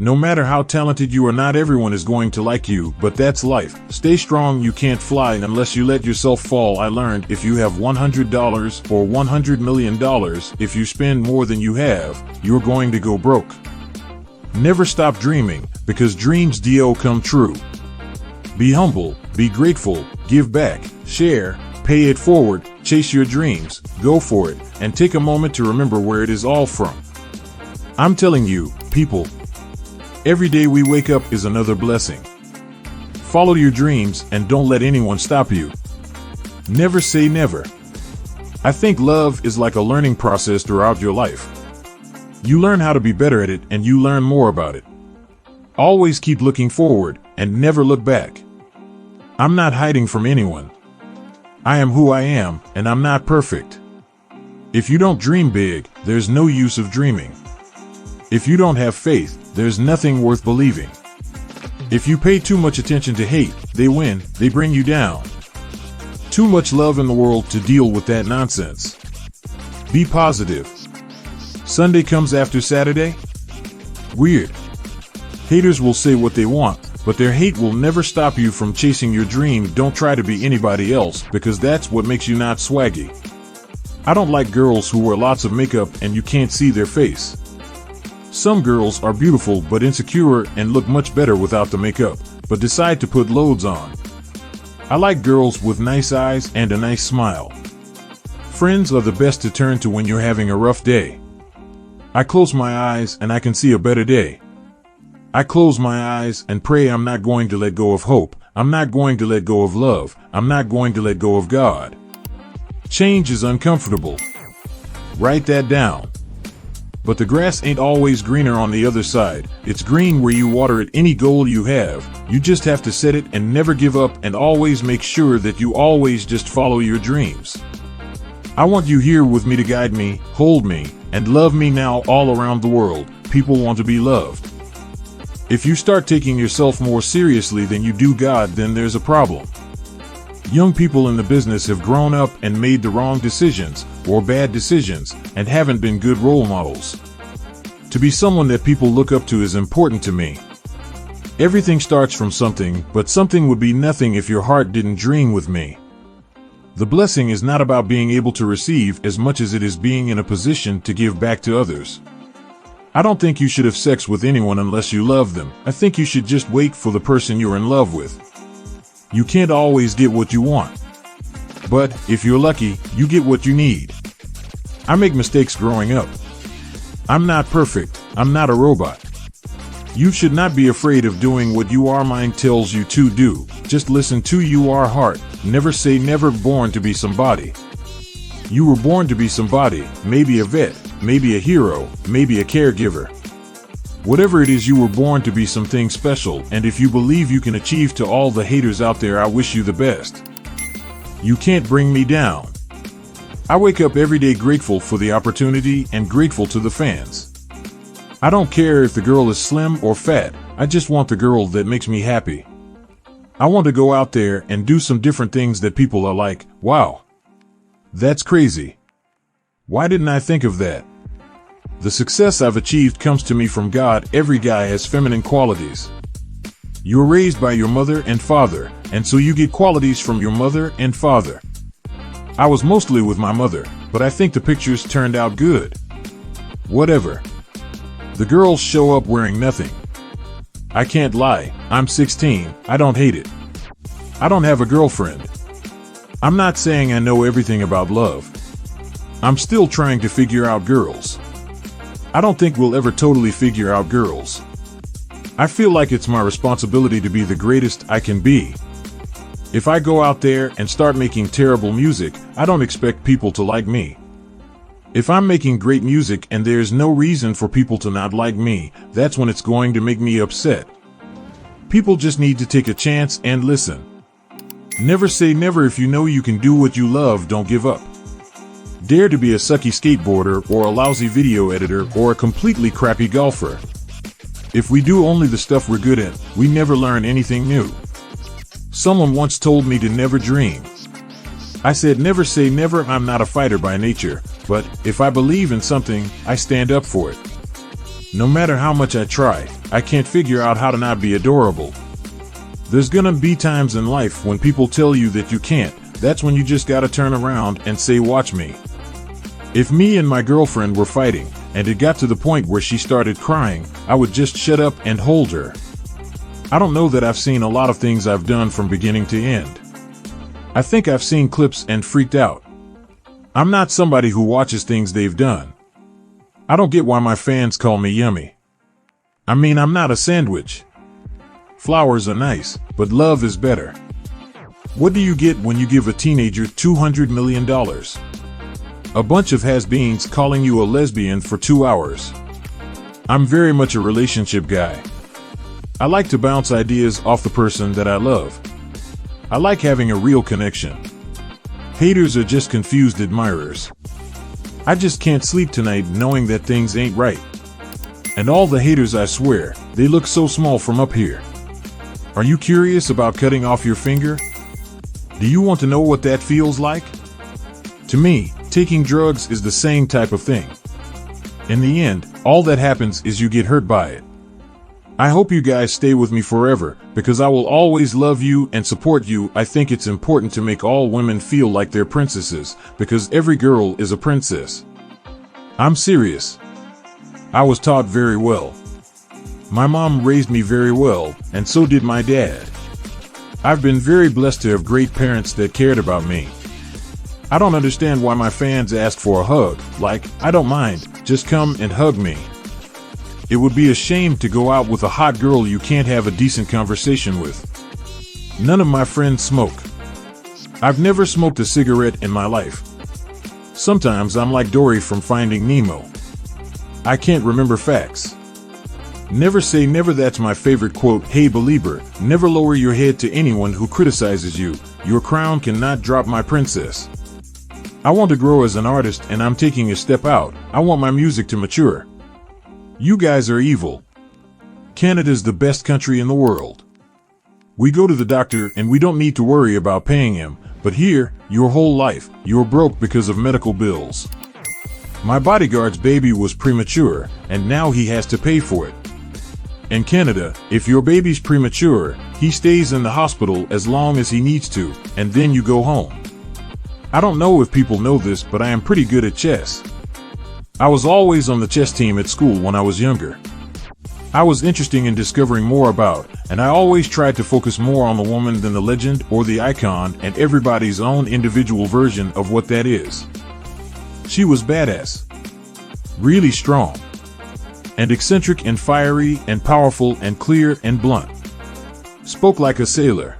No matter how talented you are, not everyone is going to like you, but that's life. Stay strong, you can't fly unless you let yourself fall. I learned if you have $100 or $100 million, if you spend more than you have, you're going to go broke. Never stop dreaming, because dreams do come true. Be humble, be grateful, give back, share, pay it forward, chase your dreams, go for it, and take a moment to remember where it is all from. I'm telling you, people, every day we wake up is another blessing. Follow your dreams and don't let anyone stop you. Never say never. I think love is like a learning process throughout your life. You learn how to be better at it and you learn more about it. Always keep looking forward and never look back. I'm not hiding from anyone. I am who I am, and I'm not perfect. If you don't dream big, there's no use of dreaming. If you don't have faith, there's nothing worth believing. If you pay too much attention to hate, they win, they bring you down. Too much love in the world to deal with that nonsense. Be positive. Sunday comes after Saturday? Weird. Haters will say what they want, but their hate will never stop you from chasing your dream. Don't try to be anybody else, because that's what makes you not swaggy. I don't like girls who wear lots of makeup and you can't see their face. Some girls are beautiful but insecure and look much better without the makeup, but decide to put loads on. I like girls with nice eyes and a nice smile. Friends are the best to turn to when you're having a rough day. I close my eyes and I can see a better day. I close my eyes and pray. I'm not going to let go of hope. I'm not going to let go of love. I'm not going to let go of God. Change is uncomfortable. Write that down. But the grass ain't always greener on the other side. It's green where you water it. Any goal you have, you just have to set it and never give up, and always make sure that you always just follow your dreams. I want you here with me to guide me, hold me, and love me. Now all around the world, people want to be loved. If you start taking yourself more seriously than you do God, then there's a problem. Young people in the business have grown up and made the wrong decisions or bad decisions and haven't been good role models. To be someone that people look up to is important to me. Everything starts from something, but something would be nothing if your heart didn't dream with me. The blessing is not about being able to receive as much as it is being in a position to give back to others. I don't think you should have sex with anyone unless you love them. I think you should just wait for the person you're in love with. You can't always get what you want. But if you're lucky, you get what you need. I make mistakes growing up. I'm not perfect. I'm not a robot. You should not be afraid of doing what your mind tells you to do. Just listen to your heart. Never say never. Born to be somebody. You were born to be somebody, maybe a vet, maybe a hero, maybe a caregiver. Whatever it is, you were born to be something special, and if you believe you can achieve, to all the haters out there, I wish you the best. You can't bring me down. I wake up every day grateful for the opportunity and grateful to the fans. I don't care if the girl is slim or fat, I just want the girl that makes me happy. I want to go out there and do some different things that people are like, wow, that's crazy. Why didn't I think of that? The success I've achieved comes to me from God. Every guy has feminine qualities. You're raised by your mother and father, and so you get qualities from your mother and father. I was mostly with my mother, but I think the pictures turned out good. Whatever. The girls show up wearing nothing. I can't lie, I'm 16, I don't hate it. I don't have a girlfriend. I'm not saying I know everything about love. I'm still trying to figure out girls. I don't think we'll ever totally figure out girls. I feel like it's my responsibility to be the greatest I can be. If I go out there and start making terrible music, I don't expect people to like me. If I'm making great music and there's no reason for people to not like me, that's when it's going to make me upset. People just need to take a chance and listen. Never say never. If you know you can do what you love, don't give up. Dare to be a sucky skateboarder or a lousy video editor or a completely crappy golfer. If we do only the stuff we're good at, we never learn anything new. Someone once told me to never dream. I said never say never. I'm not a fighter by nature, but if I believe in something, I stand up for it. No matter how much I try, I can't figure out how to not be adorable. There's gonna be times in life when people tell you that you can't. That's when you just gotta turn around and say, watch me. If me and my girlfriend were fighting, and it got to the point where she started crying, I would just shut up and hold her. I don't know that I've seen a lot of things I've done from beginning to end. I think I've seen clips and freaked out. I'm not somebody who watches things they've done. I don't get why my fans call me yummy. I mean, I'm not a sandwich. Flowers are nice, but love is better. What do you get when you give a teenager $200 million? A bunch of has-beens calling you a lesbian for 2 hours. I'm very much a relationship guy. I like to bounce ideas off the person that I love. I like having a real connection. Haters are just confused admirers. I just can't sleep tonight knowing that things ain't right. And all the haters, I swear, they look so small from up here. Are you curious about cutting off your finger? Do you want to know what that feels like? To me, taking drugs is the same type of thing. In the end, all that happens is you get hurt by it. I hope you guys stay with me forever, because I will always love you and support you. I think it's important to make all women feel like they're princesses, because every girl is a princess. I'm serious. I was taught very well. My mom raised me very well, and so did my dad. I've been very blessed to have great parents that cared about me. I don't understand why my fans ask for a hug. Like, I don't mind, just come and hug me. It would be a shame to go out with a hot girl you can't have a decent conversation with. None of my friends smoke. I've never smoked a cigarette in my life. Sometimes I'm like Dory from Finding Nemo. I can't remember facts. Never say never, that's my favorite quote. Hey believer, never lower your head to anyone who criticizes you. Your crown cannot drop, my princess. I want to grow as an artist, and I'm taking a step out. I want my music to mature. You guys are evil. Canada's the best country in the world. We go to the doctor and we don't need to worry about paying him, but here, your whole life, you're broke because of medical bills. My bodyguard's baby was premature, and now he has to pay for it. In Canada, if your baby's premature, he stays in the hospital as long as he needs to, and then you go home. I don't know if people know this, but I am pretty good at chess. I was always on the chess team at school when I was younger. I was interested in discovering more about, and I always tried to focus more on the woman than the legend or the icon, and everybody's own individual version of what that is. She was badass. Really strong. And eccentric and fiery and powerful and clear and blunt. Spoke like a sailor.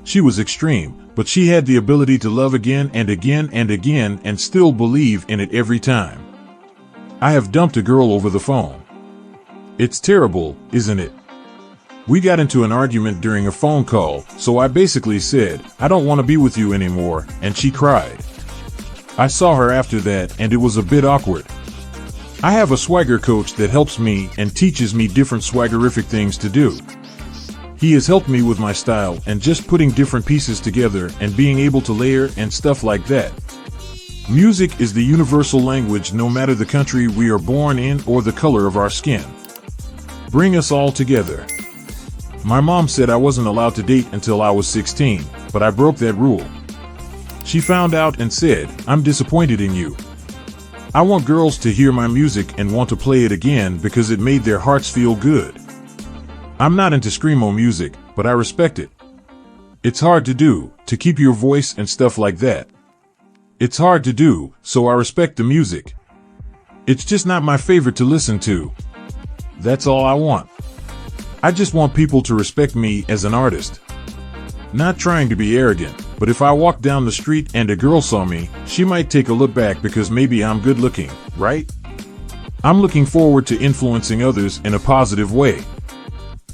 She was extreme, but she had the ability to love again and again and again and still believe in it every time. I have dumped a girl over the phone. It's terrible, isn't it? We got into an argument during a phone call, so I basically said, I don't want to be with you anymore, and she cried. I saw her after that, and it was a bit awkward. I have a swagger coach that helps me and teaches me different swaggerific things to do. He has helped me with my style and just putting different pieces together and being able to layer and stuff like that. Music is the universal language, no matter the country we are born in or the color of our skin. Bring us all together. My mom said I wasn't allowed to date until I was 16, but I broke that rule. She found out and said, I'm disappointed in you. I want girls to hear my music and want to play it again because it made their hearts feel good. I'm not into screamo music, but I respect it. It's hard to do, to keep your voice and stuff like that. It's hard to do, so I respect the music. It's just not my favorite to listen to. That's all I want. I just want people to respect me as an artist. Not trying to be arrogant, but if I walked down the street and a girl saw me, she might take a look back because maybe I'm good looking, right? I'm looking forward to influencing others in a positive way.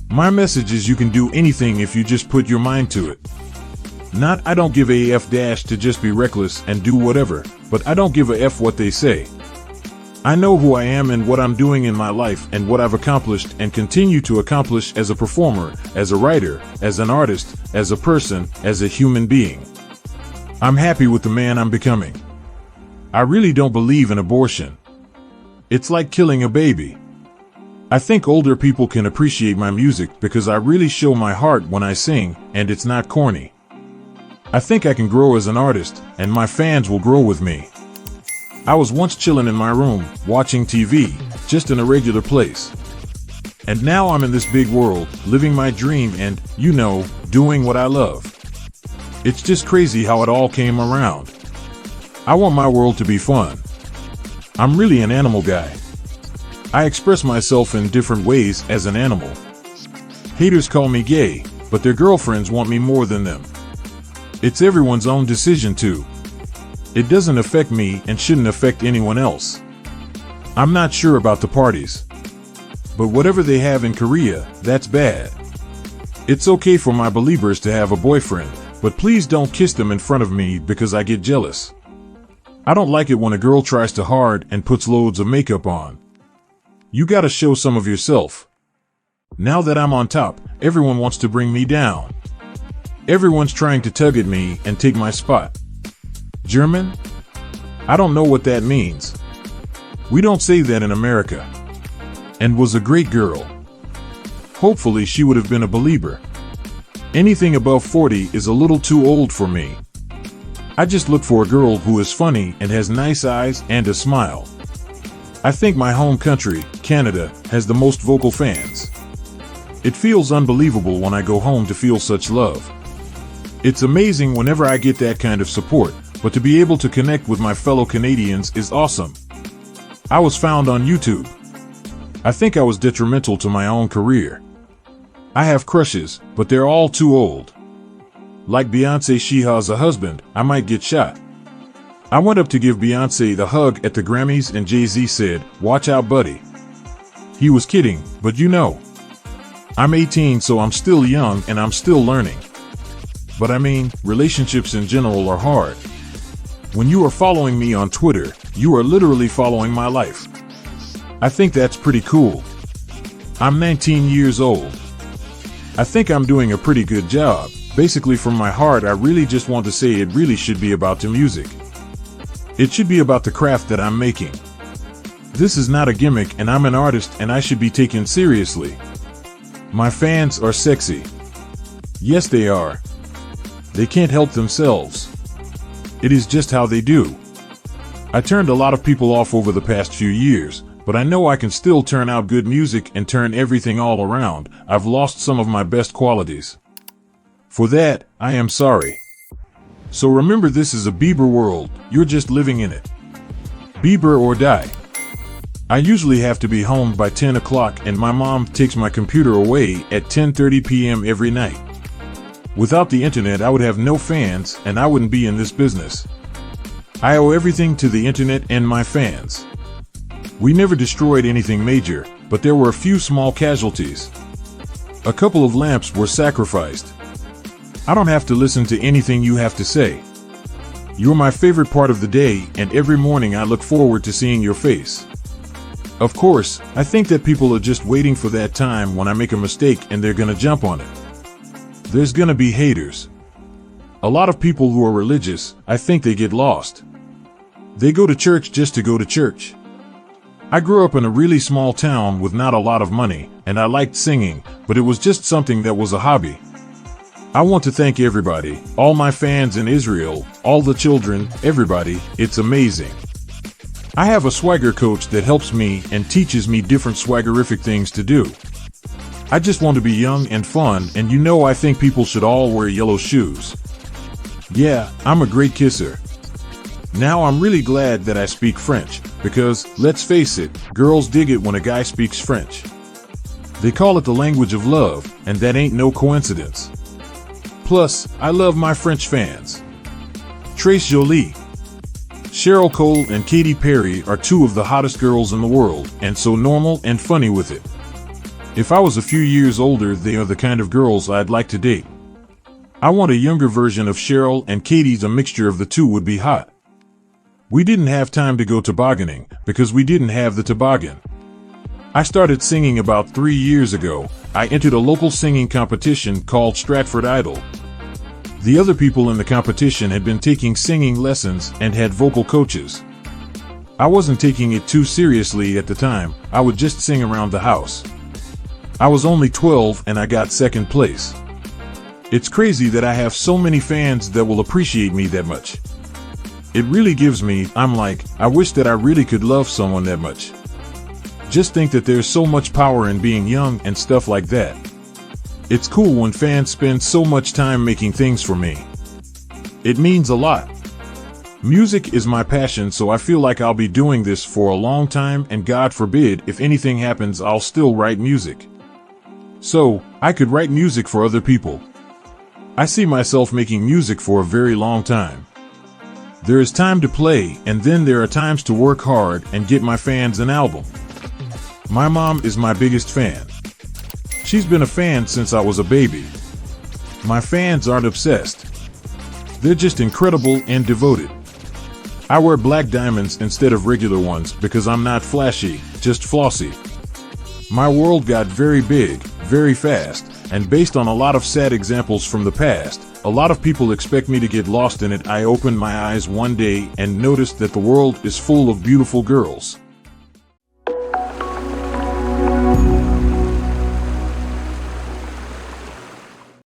My message is you can do anything if you just put your mind to it. Not I don't give a F dash to just be reckless and do whatever, but I don't give a F what they say. I know who I am and what I'm doing in my life and what I've accomplished and continue to accomplish as a performer, as a writer, as an artist, as a person, as a human being. I'm happy with the man I'm becoming. I really don't believe in abortion. It's like killing a baby. I think older people can appreciate my music because I really show my heart when I sing, and it's not corny. I think I can grow as an artist, and my fans will grow with me. I was once chilling in my room, watching TV, just in a regular place. And now I'm in this big world, living my dream and, doing what I love. It's just crazy how it all came around. I want my world to be fun. I'm really an animal guy. I express myself in different ways as an animal. Haters call me gay, but their girlfriends want me more than them. It's everyone's own decision to. It doesn't affect me and shouldn't affect anyone else. I'm not sure about the parties. But whatever they have in Korea, that's bad. It's okay for my believers to have a boyfriend, but please don't kiss them in front of me because I get jealous. I don't like it when a girl tries too hard and puts loads of makeup on. You gotta show some of yourself. Now that I'm on top, everyone wants to bring me down. Everyone's trying to tug at me and take my spot. German? I don't know what that means. We don't say that in America. And was a great girl. Hopefully she would have been a believer. Anything above 40 is a little too old for me. I just look for a girl who is funny and has nice eyes and a smile. I think my home country, Canada, has the most vocal fans. It feels unbelievable when I go home to feel such love. It's amazing whenever I get that kind of support, but to be able to connect with my fellow Canadians is awesome. I was found on YouTube. I think I was detrimental to my own career. I have crushes, but they're all too old. Like Beyonce, she has a husband, I might get shot. I went up to give Beyonce the hug at the Grammys and Jay-Z said, "Watch out, buddy." He was kidding, but I'm 18, so I'm still young and I'm still learning. But relationships in general are hard. When you are following me on Twitter, you are literally following my life. I think that's pretty cool. I'm 19 years old. I think I'm doing a pretty good job. Basically, from my heart, I really just want to say it really should be about the music. It should be about the craft that I'm making. This is not a gimmick, and I'm an artist and I should be taken seriously. My fans are sexy. Yes, they are. They can't help themselves. It is just how they do. I turned a lot of people off over the past few years, but I know I can still turn out good music and turn everything all around. I've lost some of my best qualities. For that, I am sorry. So remember, this is a Bieber world, you're just living in it. Bieber or die. I usually have to be home by 10 o'clock and my mom takes my computer away at 10:30 p.m. every night. Without the internet, I would have no fans and I wouldn't be in this business. I owe everything to the internet and my fans. We never destroyed anything major, but there were a few small casualties. A couple of lamps were sacrificed. I don't have to listen to anything you have to say. You're my favorite part of the day, and every morning I look forward to seeing your face. Of course, I think that people are just waiting for that time when I make a mistake and they're gonna jump on it. There's gonna be haters. A lot of people who are religious, I think they get lost. They go to church just to go to church. I grew up in a really small town with not a lot of money, and I liked singing, but it was just something that was a hobby. I want to thank everybody, all my fans in Israel, all the children, everybody. It's amazing. I have a swagger coach that helps me and teaches me different swaggerific things to do. I just want to be young and fun, and I think people should all wear yellow shoes. Yeah, I'm a great kisser. Now I'm really glad that I speak French, because, let's face it, girls dig it when a guy speaks French. They call it the language of love, and that ain't no coincidence. Plus, I love my French fans. Trace Jolie, Cheryl Cole and Katy Perry are two of the hottest girls in the world, and so normal and funny with it. If I was a few years older, they are the kind of girls I'd like to date. I want a younger version of Cheryl, and Katy's a mixture of the two would be hot. We didn't have time to go tobogganing, because we didn't have the toboggan. I started singing about 3 years ago. I entered a local singing competition called Stratford Idol. The other people in the competition had been taking singing lessons and had vocal coaches. I wasn't taking it too seriously at the time. I would just sing around the house. I was only 12 and I got second place. It's crazy that I have so many fans that will appreciate me that much. It really gives me, I'm like, I wish that I really could love someone that much. Just think that there's so much power in being young and stuff like that. It's cool when fans spend so much time making things for me. It means a lot. Music is my passion, so I feel like I'll be doing this for a long time, and God forbid, if anything happens, I'll still write music. So, I could write music for other people. I see myself making music for a very long time. There is time to play, and then there are times to work hard and get my fans an album. My mom is my biggest fan. She's been a fan since I was a baby. My fans aren't obsessed. They're just incredible and devoted. I wear black diamonds instead of regular ones because I'm not flashy, just flossy. My world got very big, very fast, and based on a lot of sad examples from the past, a lot of people expect me to get lost in it. I opened my eyes one day and noticed that the world is full of beautiful girls.